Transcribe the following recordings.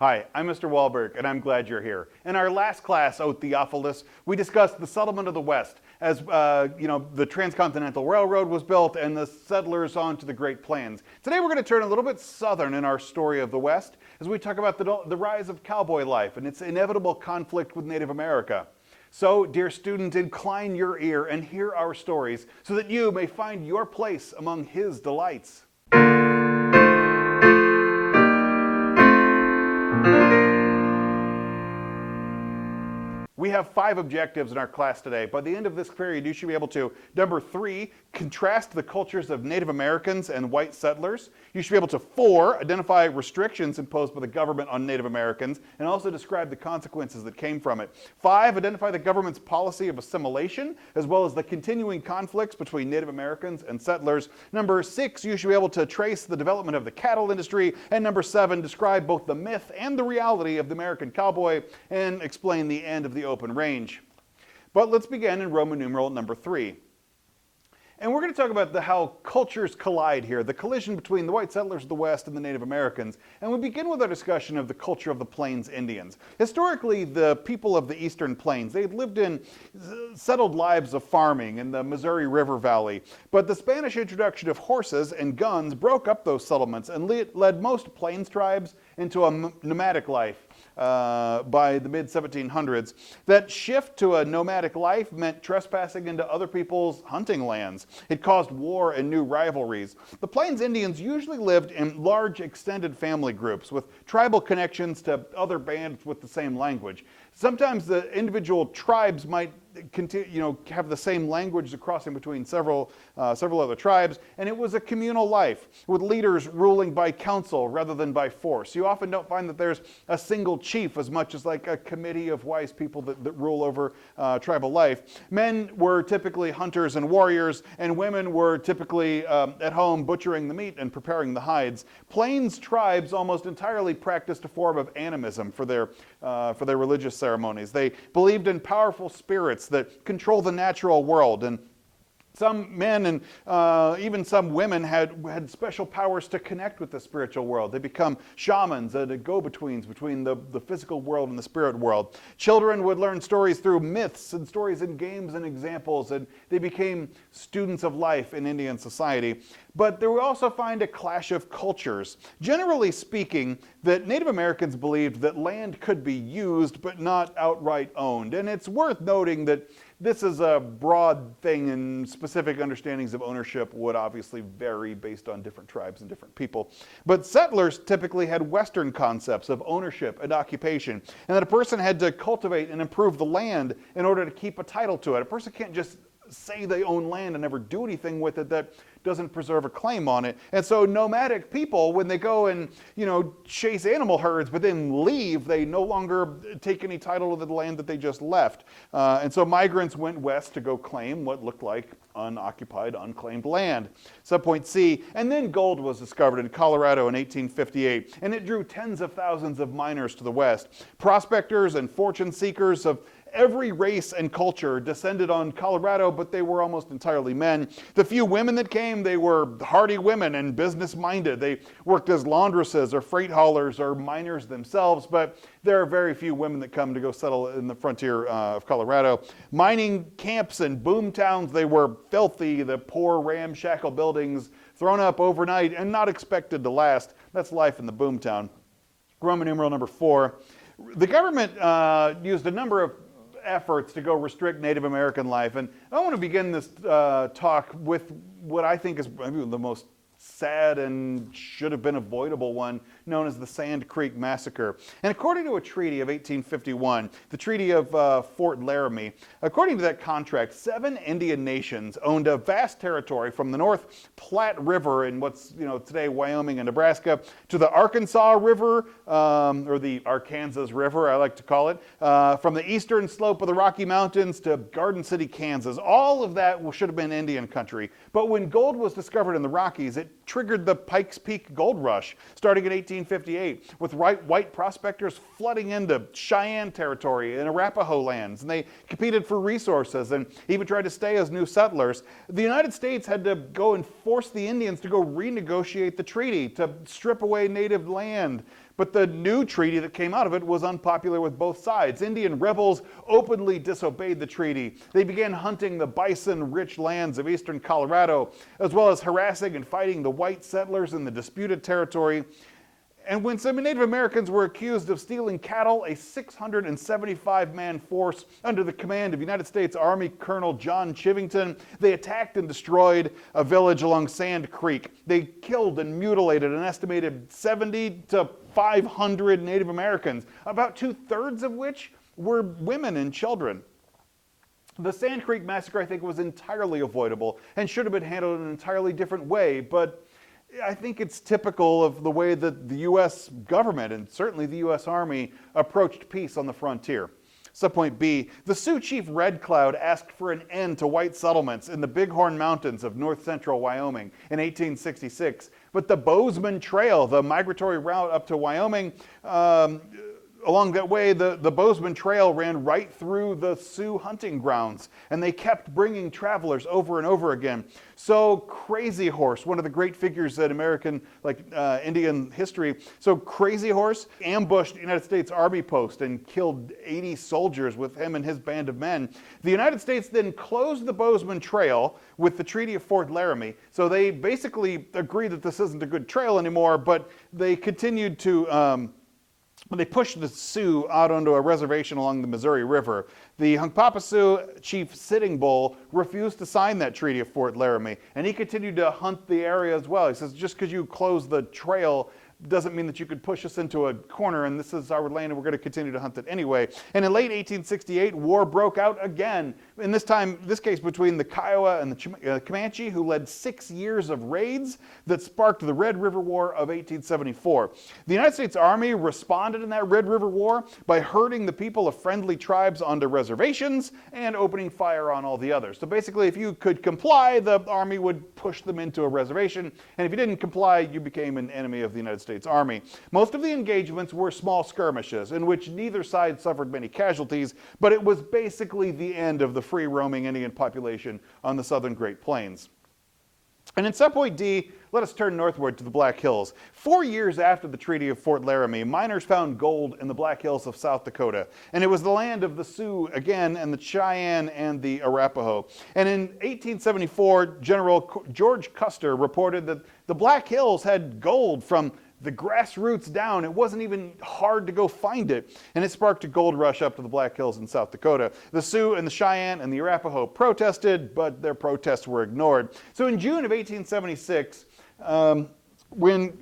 Hi, I'm Mr. Wahlberg, and I'm glad you're here. In our last class, O Theophilus, we discussed the settlement of the West as the Transcontinental Railroad was built and the settlers onto the Great Plains. Today we're going to turn a little bit southern in our story of the West as we talk about the rise of cowboy life and its inevitable conflict with Native America. So, dear student, incline your ear and hear our stories so that you may find your place among his delights. We have 5 objectives in our class today. By the end of this period, you should be able to, number 3, contrast the cultures of Native Americans and white settlers. You should be able to, 4, identify restrictions imposed by the government on Native Americans and also describe the consequences that came from it. 5, identify the government's policy of assimilation as well as the continuing conflicts between Native Americans and settlers. Number 6, you should be able to trace the development of the cattle industry. And number 7, describe both the myth and the reality of the American cowboy and explain the end of the open range. But let's begin in Roman numeral number 3. And we're going to talk about how cultures collide here, the collision between the white settlers of the West and the Native Americans. And we begin with our discussion of the culture of the Plains Indians. Historically, the people of the Eastern Plains, they had lived in settled lives of farming in the Missouri River Valley. But the Spanish introduction of horses and guns broke up those settlements and led most Plains tribes into a nomadic life. By the mid-1700s. That shift to a nomadic life meant trespassing into other people's hunting lands. It caused war and new rivalries. The Plains Indians usually lived in large extended family groups with tribal connections to other bands with the same language. Sometimes the individual tribes might have the same language crossing between several other tribes, and it was a communal life with leaders ruling by council rather than by force. You often don't find that there's a single chief as much as like a committee of wise people that rule over tribal life. Men were typically hunters and warriors, and women were typically at home butchering the meat and preparing the hides. Plains tribes almost entirely practiced a form of animism for their religious ceremonies. They believed in powerful spirits that control the natural world, and some men and even some women had special powers to connect with the spiritual world. They become shamans and go-betweens between the physical world and the spirit world. Children would learn stories through myths and stories in games and examples, and they became students of life in Indian society. But there we also find a clash of cultures. Generally speaking, that Native Americans believed that land could be used but not outright owned. And it's worth noting that this is a broad thing, and specific understandings of ownership would obviously vary based on different tribes and different people. But settlers typically had Western concepts of ownership and occupation, and that a person had to cultivate and improve the land in order to keep a title to it. A person can't just say they own land and never do anything with it that doesn't preserve a claim on it. And so nomadic people, when they go and chase animal herds but then leave, they no longer take any title to the land that they just left. And so migrants went west to go claim what looked like unoccupied, unclaimed land. Subpoint C. And then gold was discovered in Colorado in 1858, and it drew tens of thousands of miners to the west. Prospectors and fortune seekers of every race and culture descended on Colorado, but they were almost entirely men. The few women that came, they were hardy women and business-minded. They worked as laundresses or freight haulers or miners themselves, but there are very few women that come to go settle in the frontier of Colorado. Mining camps and boom towns, they were filthy, the poor ramshackle buildings thrown up overnight and not expected to last. That's life in the boom town. Roman numeral number 4. The government used a number of efforts to go restrict Native American life. And I want to begin this talk with what I think is maybe the most sad and should have been avoidable one, known as the Sand Creek Massacre. And according to a treaty of 1851, the Treaty of Fort Laramie, according to that contract, 7 Indian nations owned a vast territory from the North Platte River in what's today Wyoming and Nebraska to the Arkansas River, or the Arkansas River, I like to call it, from the eastern slope of the Rocky Mountains to Garden City, Kansas. All of that should have been Indian country. But when gold was discovered in the Rockies, it triggered the Pikes Peak Gold Rush, starting in 1858, with white prospectors flooding into Cheyenne territory and Arapaho lands, and they competed for resources and even tried to stay as new settlers. The United States had to go and force the Indians to go renegotiate the treaty, to strip away native land. But the new treaty that came out of it was unpopular with both sides. Indian rebels openly disobeyed the treaty. They began hunting the bison-rich lands of eastern Colorado, as well as harassing and fighting the white settlers in the disputed territory. And when some Native Americans were accused of stealing cattle, a 675-man force under the command of United States Army Colonel John Chivington, they attacked and destroyed a village along Sand Creek. They killed and mutilated an estimated 70 to 500 Native Americans, about 2/3 of which were women and children. The Sand Creek Massacre, I think, was entirely avoidable and should have been handled in an entirely different way, but I think it's typical of the way that the U.S. government and certainly the U.S. Army approached peace on the frontier. Subpoint B, the Sioux chief Red Cloud asked for an end to white settlements in the Bighorn Mountains of north central Wyoming in 1866, but the Bozeman Trail, the migratory route up to Wyoming, along that way, the Bozeman Trail ran right through the Sioux hunting grounds, and they kept bringing travelers over and over again. So Crazy Horse, one of the great figures in American Indian history, so Crazy Horse ambushed the United States Army post and killed 80 soldiers with him and his band of men. The United States then closed the Bozeman Trail with the Treaty of Fort Laramie. So they basically agreed that this isn't a good trail anymore, but they continued to they pushed the Sioux out onto a reservation along the Missouri River. The Hunkpapa Sioux chief Sitting Bull refused to sign that Treaty of Fort Laramie, and he continued to hunt the area as well. He says, just because you close the trail doesn't mean that you could push us into a corner, and this is our land, and we're going to continue to hunt it anyway. And in late 1868, war broke out again, in this case between the Kiowa and the Comanche, who led 6 years of raids that sparked the Red River War of 1874. The United States Army responded in that Red River War by herding the people of friendly tribes onto reservations and opening fire on all the others. So basically, if you could comply, the Army would push them into a reservation, and if you didn't comply, you became an enemy of the United States Army. Most of the engagements were small skirmishes in which neither side suffered many casualties, but it was basically the end of the free-roaming Indian population on the southern Great Plains. And in subpoint D, let us turn northward to the Black Hills. 4 years after the Treaty of Fort Laramie, miners found gold in the Black Hills of South Dakota. And it was the land of the Sioux again, and the Cheyenne and the Arapaho. And in 1874, General George Custer reported that the Black Hills had gold from the grassroots down. It wasn't even hard to go find it. And it sparked a gold rush up to the Black Hills in South Dakota. The Sioux and the Cheyenne and the Arapaho protested, but their protests were ignored. So in June of 1876, when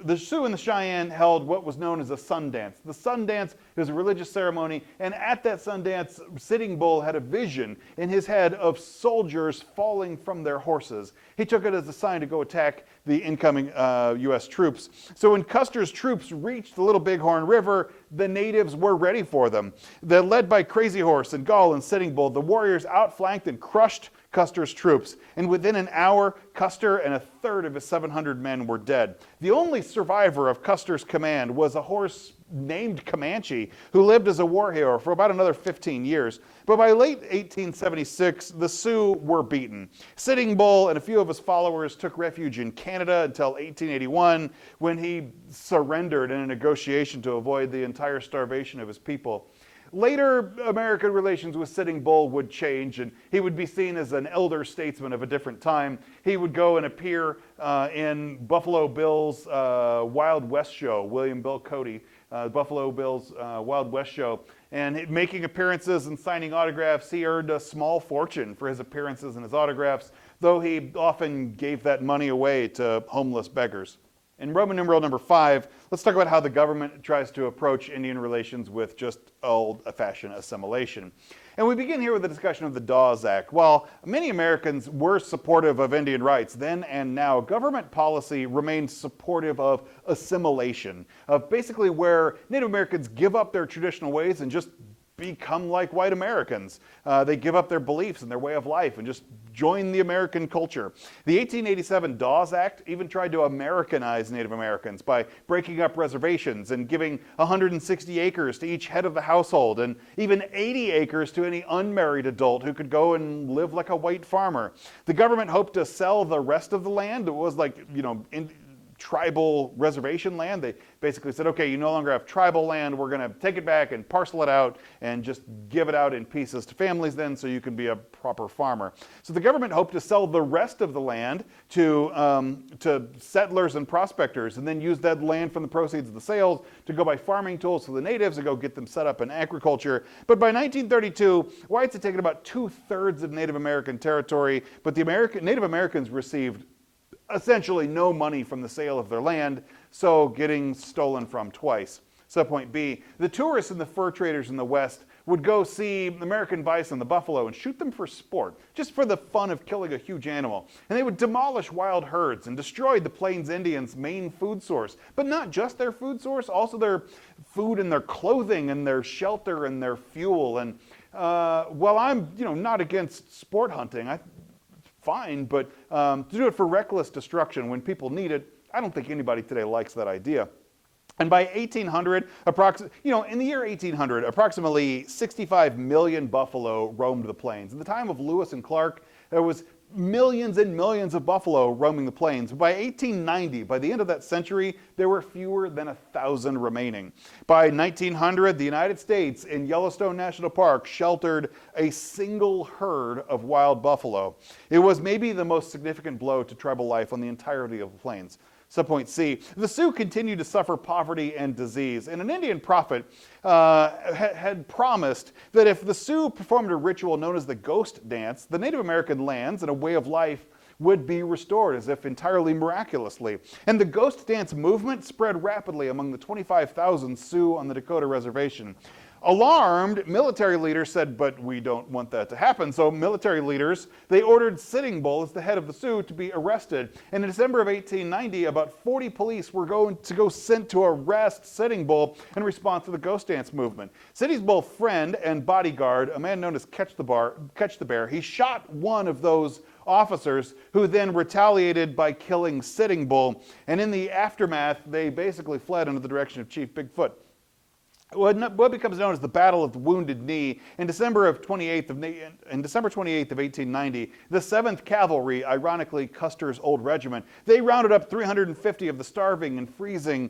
the Sioux and the Cheyenne held what was known as a Sundance. The Sundance is a religious ceremony, and at that Sundance, Sitting Bull had a vision in his head of soldiers falling from their horses. He took it as a sign to go attack the incoming U.S. troops. So when Custer's troops reached the Little Bighorn River, the natives were ready for them. They're led by Crazy Horse and Gull and Sitting Bull. The warriors outflanked and crushed Custer's troops, and within an hour, Custer and a third of his 700 men were dead. The only survivor of Custer's command was a horse named Comanche, who lived as a war hero for about another 15 years. But by late 1876, the Sioux were beaten. Sitting Bull and a few of his followers took refuge in Canada until 1881, when he surrendered in a negotiation to avoid the entire starvation of his people. Later, American relations with Sitting Bull would change, and he would be seen as an elder statesman of a different time. He would go and appear in Buffalo Bill's Wild West show, William Bill Cody, Buffalo Bill's Wild West show. And making appearances and signing autographs, he earned a small fortune for his appearances and his autographs, though he often gave that money away to homeless beggars. In Roman numeral number 5, let's talk about how the government tries to approach Indian relations with just old-fashioned assimilation. And we begin here with a discussion of the Dawes Act. While many Americans were supportive of Indian rights then and now, government policy remained supportive of assimilation, of basically where Native Americans give up their traditional ways and just become like white Americans. They give up their beliefs and their way of life and just join the American culture. The 1887 Dawes Act even tried to Americanize Native Americans by breaking up reservations and giving 160 acres to each head of the household and even 80 acres to any unmarried adult who could go and live like a white farmer. The government hoped to sell the rest of the land. It was like, tribal reservation land. They basically said, okay, you no longer have tribal land, we're going to take it back and parcel it out and just give it out in pieces to families then so you can be a proper farmer. So the government hoped to sell the rest of the land to settlers and prospectors, and then use that land from the proceeds of the sales to go buy farming tools for the natives and go get them set up in agriculture. But by 1932, whites had taken about 2/3 of Native American territory, but the Native Americans received essentially no money from the sale of their land, so getting stolen from twice. Subpoint B, the tourists and the fur traders in the West would go see American bison, the buffalo, and shoot them for sport, just for the fun of killing a huge animal. And they would demolish wild herds and destroy the Plains Indians' main food source. But not just their food source, also their food and their clothing and their shelter and their fuel. And while I'm not against sport hunting, fine, but to do it for reckless destruction when people need it, I don't think anybody today likes that idea. And by 1800, in the year 1800, approximately 65 million buffalo roamed the plains. In the time of Lewis and Clark, there was millions and millions of buffalo roaming the plains. By 1890, by the end of that century, there were fewer than 1,000 remaining. By 1900, the United States in Yellowstone National Park sheltered a single herd of wild buffalo. It was maybe the most significant blow to tribal life on the entirety of the plains. Subpoint C, the Sioux continued to suffer poverty and disease, and an Indian prophet had promised that if the Sioux performed a ritual known as the ghost dance, the Native American lands and a way of life would be restored as if entirely miraculously. And the ghost dance movement spread rapidly among the 25,000 Sioux on the Dakota reservation. Alarmed, military leaders said, but we don't want that to happen. So military leaders, they ordered Sitting Bull as the head of the Sioux to be arrested. And in December of 1890, about 40 police were going to go sent to arrest Sitting Bull in response to the ghost dance movement. Sitting Bull's friend and bodyguard, a man known as Catch the Bear, he shot one of those officers, who then retaliated by killing Sitting Bull. And in the aftermath, they basically fled in the direction of Chief Bigfoot. What becomes known as the Battle of the Wounded Knee, in December 28th of 1890, the 7th Cavalry, ironically Custer's old regiment, they rounded up 350 of the starving and freezing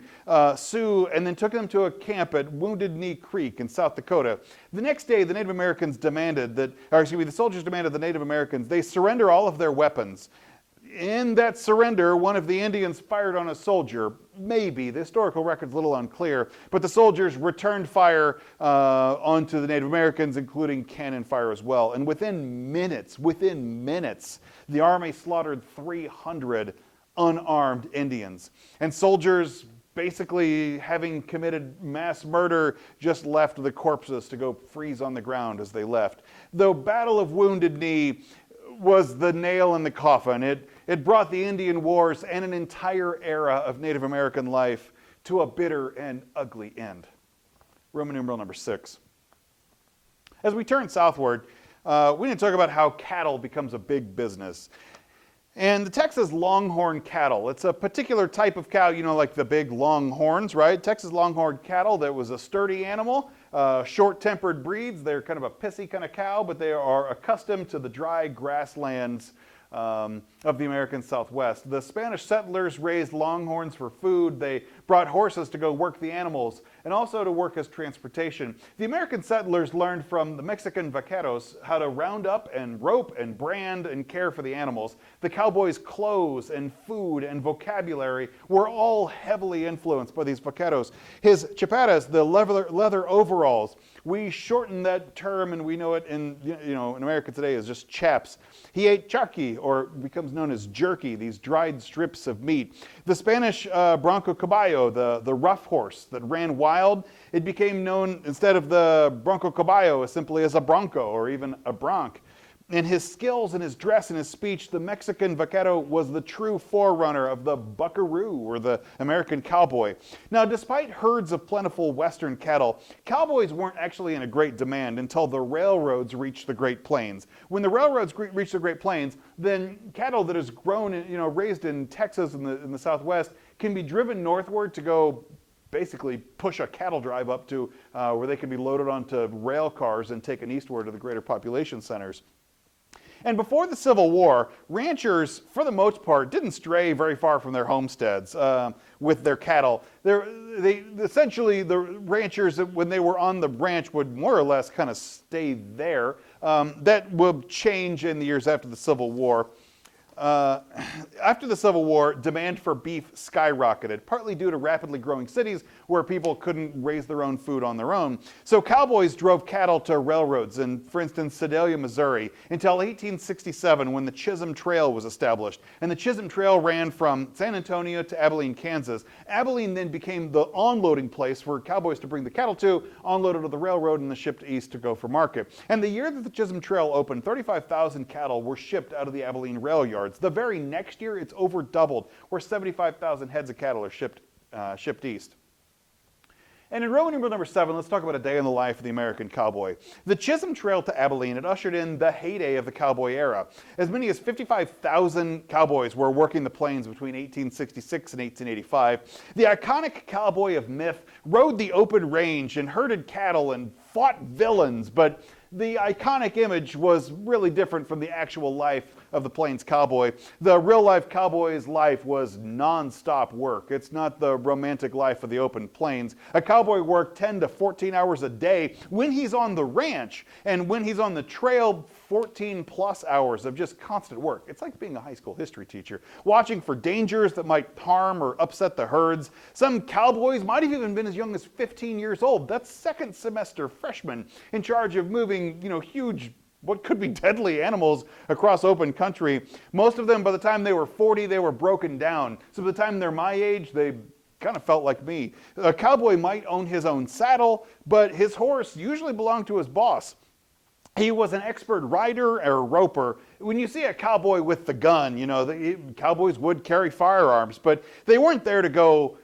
Sioux and then took them to a camp at Wounded Knee Creek in South Dakota. The next day, the soldiers demanded the Native Americans, they surrender all of their weapons. In that surrender, one of the Indians fired on a soldier. Maybe. The historical record's a little unclear. But the soldiers returned fire onto the Native Americans, including cannon fire as well. And within minutes, the army slaughtered 300 unarmed Indians. And soldiers, basically having committed mass murder, just left the corpses to go freeze on the ground as they left. The Battle of Wounded Knee was the nail in the coffin. It brought the Indian Wars and an entire era of Native American life to a bitter and ugly end. Roman numeral number 6. As we turn southward, we need to talk about how cattle becomes a big business. And the Texas Longhorn cattle, it's a particular type of cow, like the big long horns, right? Texas Longhorn cattle, that was a sturdy animal, short-tempered breeds. They're kind of a pissy kind of cow, but they are accustomed to the dry grasslands of the American Southwest. The Spanish settlers raised longhorns for food. They brought horses to go work the animals and also to work as transportation. The American settlers learned from the Mexican vaqueros how to round up and rope and brand and care for the animals. The Cowboys' clothes and food and vocabulary were all heavily influenced by these vaqueros. His chapadas, the leather overalls, we shorten that term and we know it in America today as just chaps. He ate charqui, or becomes known as jerky, these dried strips of meat. The Spanish Bronco Caballo, the rough horse that ran wild, it became known instead of the Bronco Caballo simply as a bronco or even a bronc. In his skills and his dress and his speech, the Mexican vaquero was the true forerunner of the buckaroo, or the American cowboy. Now, despite herds of plentiful western cattle, cowboys weren't actually in a great demand until the railroads reached the Great Plains. When the railroads reached the Great Plains, then cattle that is grown, raised in Texas in the Southwest can be driven northward to go basically push a cattle drive up to where they can be loaded onto rail cars and taken eastward to the greater population centers. And before the Civil War, ranchers, for the most part, didn't stray very far from their homesteads with their cattle. Essentially, the ranchers, when they were on the ranch, would more or less kind of stay there. That will change in the years after the Civil War. After the Civil War, demand for beef skyrocketed, partly due to rapidly growing cities where people couldn't raise their own food on their own. So cowboys drove cattle to railroads in, for instance, Sedalia, Missouri, until 1867 when the Chisholm Trail was established. And the Chisholm Trail ran from San Antonio to Abilene, Kansas. Abilene then became the onloading place for cowboys to bring the cattle to, unloaded to the railroad, and then shipped east to go for market. And the year that the Chisholm Trail opened, 35,000 cattle were shipped out of the Abilene rail yard. The very next year, it's over doubled, where 75,000 heads of cattle are shipped east. And in Roman numeral number 7, let's talk about a day in the life of the American cowboy. The Chisholm Trail to Abilene had ushered in the heyday of the cowboy era. As many as 55,000 cowboys were working the plains between 1866 and 1885. The iconic cowboy of myth rode the open range and herded cattle and fought villains, but the iconic image was really different from the actual life of the Plains cowboy. The real-life cowboy's life was non-stop work. It's not the romantic life of the open plains. A cowboy worked 10 to 14 hours a day when he's on the ranch, and when he's on the trail, 14 plus hours of just constant work. It's like being a high school history teacher, watching for dangers that might harm or upset the herds. Some cowboys might have even been as young as 15 years old. That's second semester freshmen in charge of moving, huge, what could be deadly animals across open country. Most of them, by the time they were 40, they were broken down. So by the time they're my age, they kind of felt like me. A cowboy might own his own saddle, but his horse usually belonged to his boss. He was an expert rider or roper. When you see a cowboy with the gun, the cowboys would carry firearms, but they weren't there to go,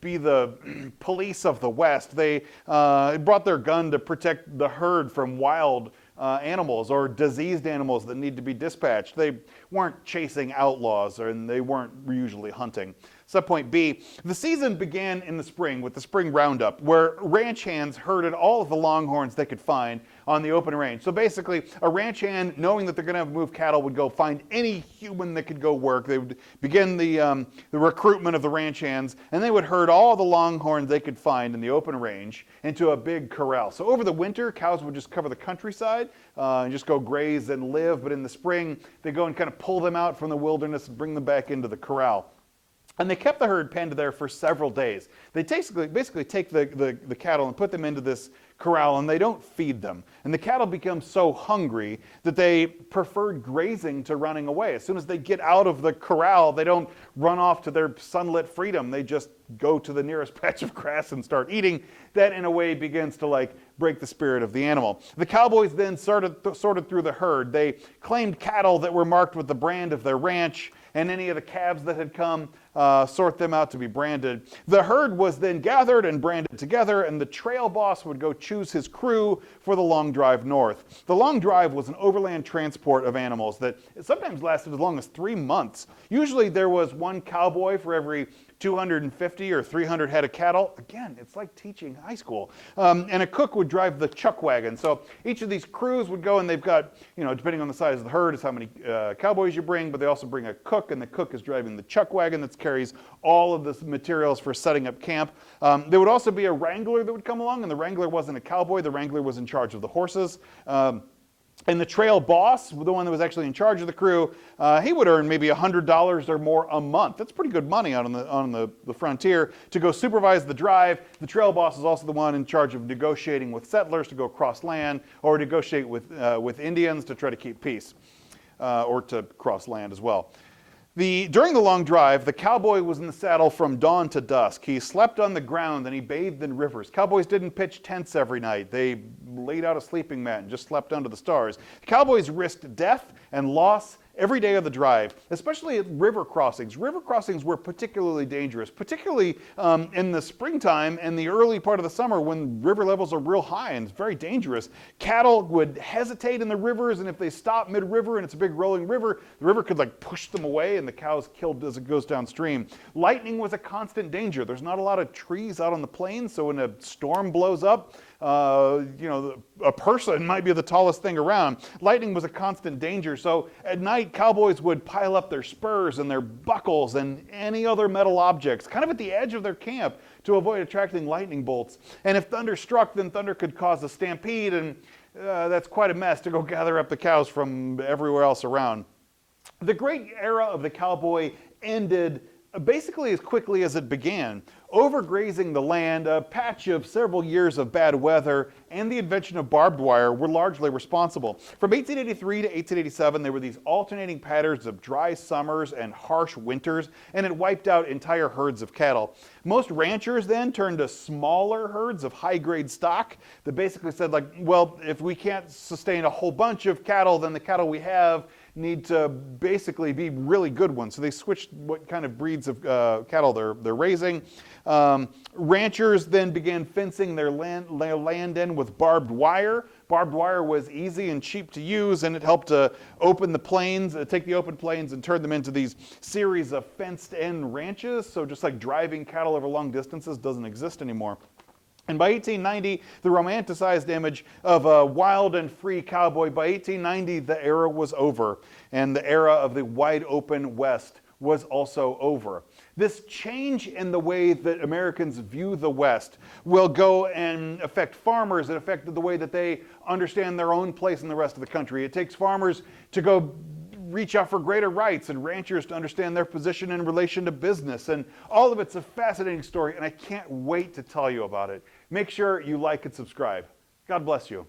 be the police of the West. They brought their gun to protect the herd from wild animals or diseased animals that need to be dispatched. They weren't chasing outlaws, and they weren't usually hunting. Subpoint B, the season began in the spring with the spring roundup, where ranch hands herded all of the longhorns they could find on the open range. So basically, a ranch hand, knowing that they're going to have to move cattle, would go find any human that could go work. They would begin the recruitment of the ranch hands, and they would herd all the longhorns they could find in the open range into a big corral. So over the winter, cows would just cover the countryside and just go graze and live. But in the spring, they go and kind of pull them out from the wilderness and bring them back into the corral. And they kept the herd penned there for several days. They basically take the cattle and put them into this corral, and they don't feed them. And the cattle become so hungry that they preferred grazing to running away. As soon as they get out of the corral, they don't run off to their sunlit freedom. They just go to the nearest patch of grass and start eating. That, in a way, begins to break the spirit of the animal. The cowboys then sorted through the herd. They claimed cattle that were marked with the brand of their ranch, and any of the calves that had come, sort them out to be branded. The herd was then gathered and branded together, and the trail boss would go choose his crew for the long drive north. The long drive was an overland transport of animals that sometimes lasted as long as 3 months. Usually there was one cowboy for every 250 or 300 head of cattle. Again, it's like teaching high school. And a cook would drive the chuck wagon. So each of these crews would go, and they've got, depending on the size of the herd is how many cowboys you bring, but they also bring a cook, and the cook is driving the chuck wagon that carries all of the materials for setting up camp. There would also be a wrangler that would come along, and the wrangler wasn't a cowboy. The wrangler was in charge of the horses. And the trail boss, the one that was actually in charge of the crew, he would earn maybe $100 or more a month. That's pretty good money out on the frontier to go supervise the drive. The trail boss is also the one in charge of negotiating with settlers to go cross land, or negotiate with Indians to try to keep peace, or to cross land as well. During the long drive, the cowboy was in the saddle from dawn to dusk. He slept on the ground and he bathed in rivers. Cowboys didn't pitch tents every night. They laid out a sleeping mat and just slept under the stars. The cowboys risked death and loss every day of the drive, especially at river crossings. River crossings were particularly dangerous, particularly in the springtime and the early part of the summer when river levels are real high and it's very dangerous. Cattle would hesitate in the rivers, and if they stop mid-river and it's a big rolling river, the river could like push them away and the cow's killed as it goes downstream. Lightning was a constant danger. There's not a lot of trees out on the plains, so when a storm blows up, a person might be the tallest thing around. Lightning was a constant danger, so at night cowboys would pile up their spurs and their buckles and any other metal objects, kind of at the edge of their camp to avoid attracting lightning bolts. And if thunder struck, then thunder could cause a stampede, and that's quite a mess to go gather up the cows from everywhere else around. The great era of the cowboy ended basically as quickly as it began. Overgrazing the land, a patch of several years of bad weather, and the invention of barbed wire were largely responsible. From 1883 to 1887, there were these alternating patterns of dry summers and harsh winters, and it wiped out entire herds of cattle. Most ranchers then turned to smaller herds of high-grade stock that basically said, like, well, if we can't sustain a whole bunch of cattle, then the cattle we have need to basically be really good ones. So they switched what kind of breeds of cattle they're raising. Ranchers then began fencing their land in with barbed wire. Barbed wire was easy and cheap to use, and it helped to open the plains, take the open plains and turn them into these series of fenced-in ranches. So just like driving cattle over long distances doesn't exist anymore. And by 1890, the romanticized image of a wild and free cowboy, by 1890, the era was over, and the era of the wide open West was also over. This change in the way that Americans view the West will go and affect farmers. It affected the way that they understand their own place in the rest of the country. It takes farmers to go reach out for greater rights and ranchers to understand their position in relation to business. And all of it's a fascinating story, and I can't wait to tell you about it. Make sure you like and subscribe. God bless you.